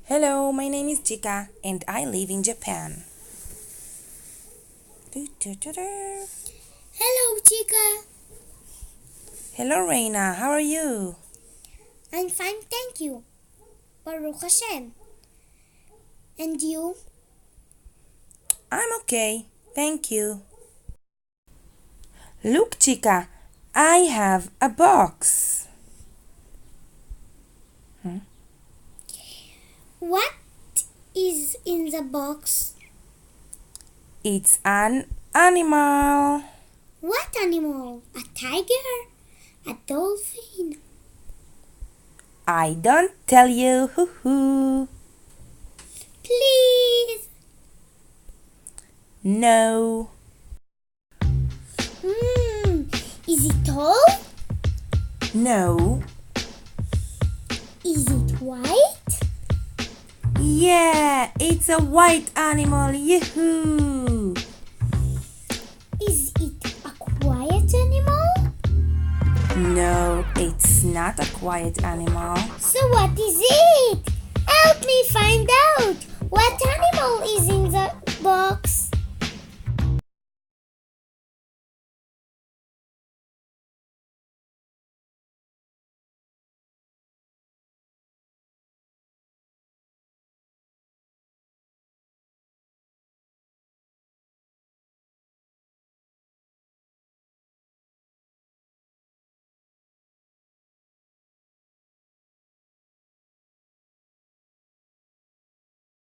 Hello, my name is Chika and I live in Japan. Hello, Chica. Hello, Reina. How are you? I'm fine, thank you. Baruch Hashem. And you? I'm okay, thank you. Look, Chica, I have a box. What is in the box? It's an animal. What animal? A tiger? A dolphin? I don't tell you. Hoo-hoo. Please. No. Is it tall? No. Is it white? Yeah, it's a white animal. Yoo-hoo. Is it a quiet animal? No, it's not a quiet animal. So what is it? Help me find out. What animal is in the box?